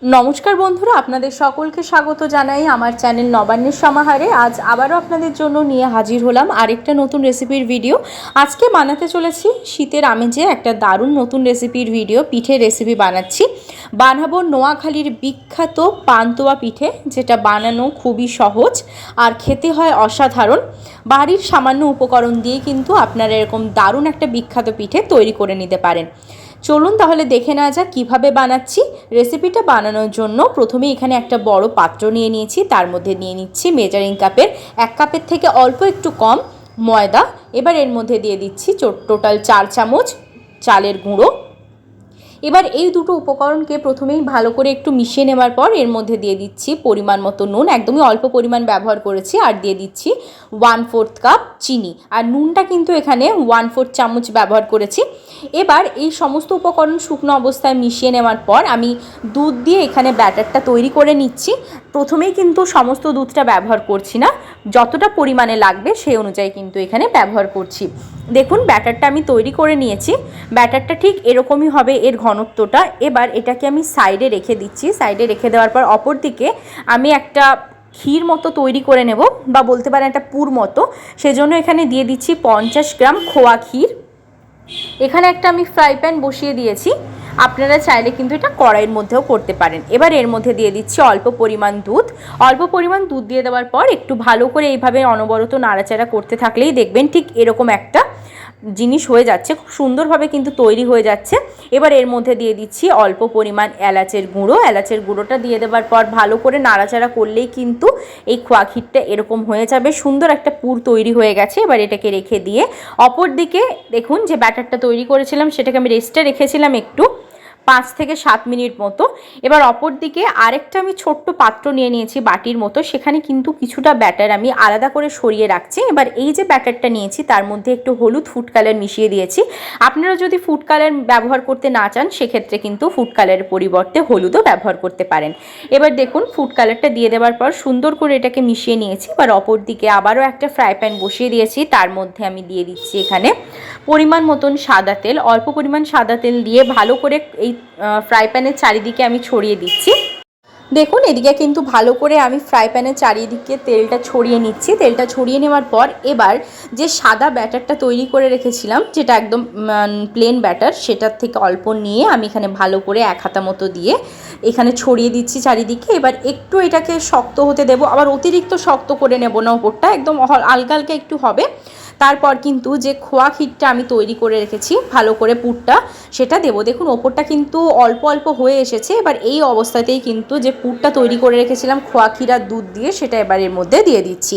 নমস্কার বন্ধুরা, আপনাদের সকলকে স্বাগত জানাই আমার চ্যানেল নবান্নের সমাহারে। আজ আবারও আপনাদের জন্য নিয়ে হাজির হলাম আরেকটা নতুন রেসিপির ভিডিও। আজকে বানাতে চলেছি শীতের আমেজে একটা দারুণ নতুন রেসিপির ভিডিও। পিঠে রেসিপি বানাবো নোয়াখালীর বিখ্যাত পান্তুয়া পিঠে, যেটা বানানো খুবই সহজ আর খেতে হয় অসাধারণ। বাড়ির সামান্য উপকরণ দিয়ে কিন্তু আপনারা এরকম দারুণ একটা বিখ্যাত পিঠে তৈরি করে নিতে পারেন। চলুন তাহলে দেখে নেওয়া যাক কীভাবে বানাচ্ছি। রেসিপিটা বানানোর জন্য প্রথমে এখানে একটা বড় পাত্র নিয়ে নিয়েছি, তার মধ্যে নিয়ে নিচ্ছি মেজারিং কাপের 1 কাপের থেকে অল্প একটু কম ময়দা। এবার এর মধ্যে দিয়ে দিচ্ছি টোটাল 4 চামচ চালের গুঁড়ো। এবার এই দুটো উপকরণকে প্রথমেই ভালো করে একটু মিশিয়ে নেওয়ার পর এর মধ্যে দিয়ে দিচ্ছি পরিমাণ মতো নুন, একদমই অল্প পরিমাণ ব্যবহার করেছি, আর দিয়ে দিচ্ছি 1/4 কাপ চিনি। আর নুনটা কিন্তু এখানে 1/4 চামচ ব্যবহার করেছি। এবার এই সমস্ত উপকরণ শুকনো অবস্থায় মিশিয়ে নেওয়ার পর আমি দুধ দিয়ে এখানে ব্যাটারটা তৈরি করে নিচ্ছি। প্রথমেই কিন্তু সমস্ত দুধটা ব্যবহার করছি না, যতটা পরিমাণে লাগবে সেই অনুযায়ী কিন্তু এখানে ব্যবহার করছি। দেখুন ব্যাটারটা আমি তৈরি করে নিয়েছি, ব্যাটারটা ঠিক এরকমই হবে এর ঘনত্বটা। এবার এটাকে আমি সাইডে রেখে দিচ্ছি। সাইডে রেখে দেওয়ার পর অপর দিকে আমি একটা ক্ষীর মতো তৈরি করে নেব, বা বলতে পারেন একটা পুর মতো। সেজন্য এখানে দিয়ে দিচ্ছি 50 গ্রাম খোয়া ক্ষীর। এখানে একটা আমি ফ্রাই প্যান বসিয়ে দিয়েছি, আপনারা চাইলে কিন্তু এটা কড়াইয়ের মধ্যেও করতে পারেন। এবার এর মধ্যে দিয়ে দিচ্ছি অল্প পরিমাণ দুধ। অল্প পরিমাণ দুধ দিয়ে দেওয়ার পর একটু ভালো করে এইভাবে অনবরত নাড়াচাড়া করতে থাকলেই দেখবেন ঠিক এরকম একটা জিনিস হয়ে যাচ্ছে, খুব সুন্দরভাবে কিন্তু তৈরি হয়ে যাচ্ছে। এবার এর মধ্যে দিয়ে দিচ্ছি অল্প পরিমাণ এলাচের গুঁড়ো। এলাচের গুঁড়োটা দিয়ে দেওয়ার পর ভালো করে নাড়াচাড়া করলেই কিন্তু এই খোয়া ক্ষীরটা এরকম হয়ে যাবে, সুন্দর একটা পুর তৈরি হয়ে গেছে। এবার এটাকে রেখে দিয়ে অপর দিকে দেখুন যে ব্যাটারটা তৈরি করেছিলাম সেটাকে আমি রেস্টে রেখেছিলাম একটু 5 থেকে 7 মিনিট মতো। এবার অপর দিকে আরেকটা আমি ছোট্ট পাত্র নিয়ে নিয়েছি বাটির মতো, সেখানে কিন্তু কিছুটা ব্যাটার আমি আলাদা করে সরিয়ে রাখছি। এবার এই যে ব্যাটারটা নিয়েছি তার মধ্যে একটু হলুদ ফুড কালার মিশিয়ে দিয়েছি। আপনারা যদি ফুড কালার ব্যবহার করতে না চান সেক্ষেত্রে কিন্তু ফুড কালারের পরিবর্তে হলুদও ব্যবহার করতে পারেন। এবার দেখুন ফুড কালারটা দিয়ে দেওয়ার পর সুন্দর করে এটাকে মিশিয়ে নিয়েছি। এবার অপর দিকে আবারও একটা ফ্রাই প্যান বসিয়ে দিয়েছি, তার মধ্যে আমি দিয়ে দিচ্ছি এখানে পরিমাণ মতন সাদা তেল। অল্প পরিমাণ সাদা তেল দিয়ে ভালো করে এই ফ্রাই প্যানের চারিদিকে আমি ছড়িয়ে দিচ্ছি। দেখুন এদিকে কিন্তু ভালো করে আমি ফ্রাই প্যানের চারিদিকে তেলটা ছড়িয়ে নিচ্ছি। তেলটা ছড়িয়ে নেওয়ার পর এবার যে সাদা ব্যাটারটা তৈরি করে রেখেছিলাম, যেটা একদম প্লেন ব্যাটার, সেটার থেকে অল্প নিয়ে আমি এখানে ভালো করে 1 হাতা মতো দিয়ে এখানে ছড়িয়ে দিচ্ছি চারিদিকে। এবার একটু এটাকে শক্ত হতে দেব, আবার অতিরিক্ত শক্ত করে নেব না, ওপরটা একদম হালকা হালকা একটু হবে। তারপর কিন্তু যে খোয়া ক্ষীরটা আমি তৈরি করে রেখেছি ভালো করে পুরটা, সেটা দেবো। দেখুন ওপরটা কিন্তু অল্প অল্প হয়ে এসেছে। এবার এই অবস্থাতেই কিন্তু যে পুরটা তৈরি করে রেখেছিলাম খোয়া ক্ষীর আর দুধ দিয়ে, সেটা এবার এর মধ্যে দিয়ে দিচ্ছি।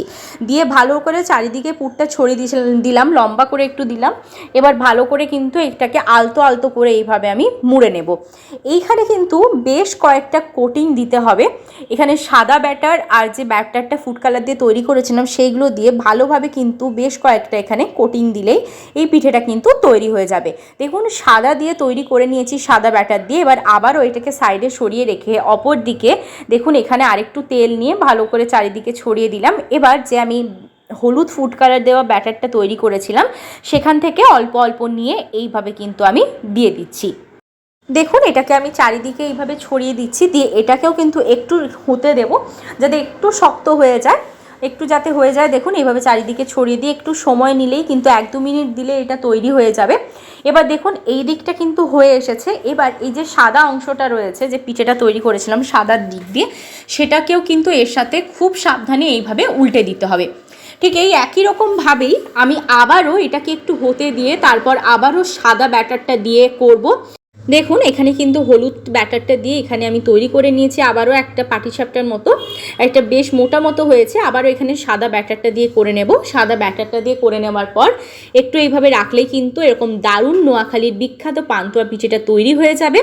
দিয়ে ভালো করে চারিদিকে পুরটা ছড়িয়ে দিলাম, লম্বা করে একটু দিলাম। এবার ভালো করে কিন্তু এটাকে আলতো আলতো করে এইভাবে আমি মুড়ে নেব। এইখানে কিন্তু বেশ কয়েকটা কোটিং দিতে হবে। এখানে সাদা ব্যাটার আর যে ব্যাটারটা ফুড কালার দিয়ে তৈরি করেছিলাম সেইগুলো দিয়ে ভালোভাবে কিন্তু বেশ কয়েকটা এখানে কোটিং দিলেই এই পিঠেটা কিন্তু তৈরি হয়ে যাবে। দেখুন সাদা দিয়ে তৈরি করে নিয়েছি, সাদা ব্যাটার দিয়ে। এবার আবারও এটাকে সাইডে সরিয়ে রেখে অপর দিকে দেখুন এখানে আরেকটু তেল নিয়ে ভালো করে চারিদিকে ছড়িয়ে দিলাম। এবার যে আমি হলুদ ফুড কালার দেওয়া ব্যাটারটা তৈরি করেছিলাম সেখান থেকে অল্প অল্প নিয়ে এইভাবে কিন্তু আমি দিয়ে দিচ্ছি। দেখুন এটাকে আমি চারিদিকে এইভাবে ছড়িয়ে দিচ্ছি, দিয়ে এটাকেও কিন্তু একটু হতে দেব যাতে একটু শক্ত হয়ে যায়, একটু যাতে হয়ে যায়। দেখুন এইভাবে চারিদিকে ছড়িয়ে দিয়ে একটু সময় নিলেই কিন্তু 1-2 মিনিট দিলে এটা তৈরি হয়ে যাবে। এবার দেখুন এই দিকটা কিন্তু হয়ে এসেছে। এবার এই যে সাদা অংশটা রয়েছে যে পিঠেটা তৈরি করেছিলাম সাদার দিক দিয়ে, সেটাকেও কিন্তু এর সাথে খুব সাবধানে এইভাবে উল্টে দিতে হবে। ঠিক এই একই রকমভাবেই আমি আবারও এটাকে একটু হতে দিয়ে তারপর আবারও সাদা ব্যাটারটা দিয়ে করব। দেখুন এখানে কিন্তু হলুদ ব্যাটারটা দিয়ে এখানে আমি তৈরি করে নিয়েছি আবারও একটা পাটিসাপটার মতো, একটা বেশ মোটা মতো হয়েছে। আবারও এখানে সাদা ব্যাটারটা দিয়ে করে নেব। সাদা ব্যাটারটা দিয়ে করে নেওয়ার পর একটু এইভাবে রাখলেই কিন্তু এরকম দারুণ নোয়াখালীর বিখ্যাত পান্তুয়া পিঠেটা তৈরি হয়ে যাবে।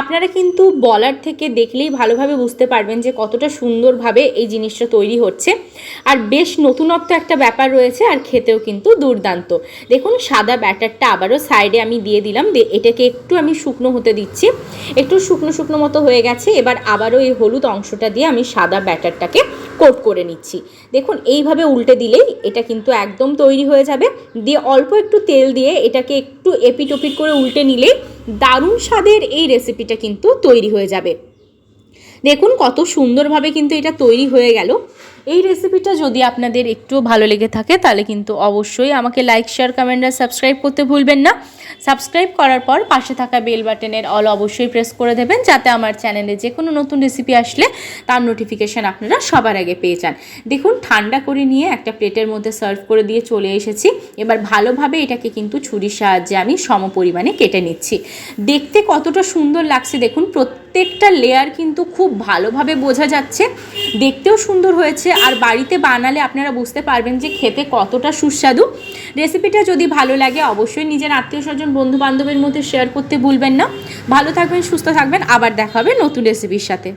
আপনারা কিন্তু বলার থেকে দেখলেই ভালোভাবে বুঝতে পারবেন যে কতটা সুন্দরভাবে এই জিনিসটা তৈরি হচ্ছে। আর বেশ নতুনত্ব একটা ব্যাপার রয়েছে, আর খেতেও কিন্তু দুর্দান্ত। দেখুন সাদা ব্যাটারটা আবারও সাইডে আমি দিয়ে দিলাম, দিয়ে এটাকে একটু আমি শুকনো হতে দিচ্ছি। একটু শুকনো শুকনো মতো হয়ে গেছে। এবার আবারও এই হলুদ অংশটা দিয়ে আমি সাদা ব্যাটারটাকে কোট করে নিচ্ছি। দেখুন এইভাবে উল্টে দিলেই এটা কিন্তু একদম তৈরি হয়ে যাবে। দিয়ে অল্প একটু তেল দিয়ে এটাকে একটু এপিট ওপিট করে উল্টে নিলেই দারুণ স্বাদের এই রেসিপিটা কিন্তু তৈরি হয়ে যাবে। দেখুন কত সুন্দরভাবে কিন্তু এটা তৈরি হয়ে গেল। এই রেসিপিটা যদি আপনাদের একটু ভালো লেগে থাকে তাহলে কিন্তু অবশ্যই আমাকে লাইক, শেয়ার, কমেন্ট আর সাবস্ক্রাইব করতে ভুলবেন না। সাবস্ক্রাইব করার পর পাশে থাকা বেল বাটনের অল অবশ্যই প্রেস করে দেবেন, যাতে আমার চ্যানেলে যে কোনো নতুন রেসিপি আসলে তার নোটিফিকেশান আপনারা সবার আগে পেয়ে যান। দেখুন ঠান্ডা করে নিয়ে একটা প্লেটের মধ্যে সার্ভ করে দিয়ে চলে এসেছি। এবার ভালোভাবে এটাকে কিন্তু ছুরির সাহায্যে আমি সমপরিমাণে কেটে নিচ্ছি। দেখতে কতটা সুন্দর লাগছে দেখুন, প্রত্যেকটা লেয়ার কিন্তু খুব ভালোভাবে বোঝা যাচ্ছে, দেখতেও সুন্দর হয়েছে। আর বাড়িতে বানালে আপনারা বুঝতে পারবেন যে খেতে কতটা সুস্বাদু। রেসিপিটা যদি ভালো লাগে অবশ্যই নিজের আত্মীয় স্বজন, বন্ধু বান্ধবের মধ্যে শেয়ার করতে ভুলবেন না। ভালো থাকবেন, সুস্থ থাকবেন, আবার দেখা হবে নতুন রেসিপির সাথে।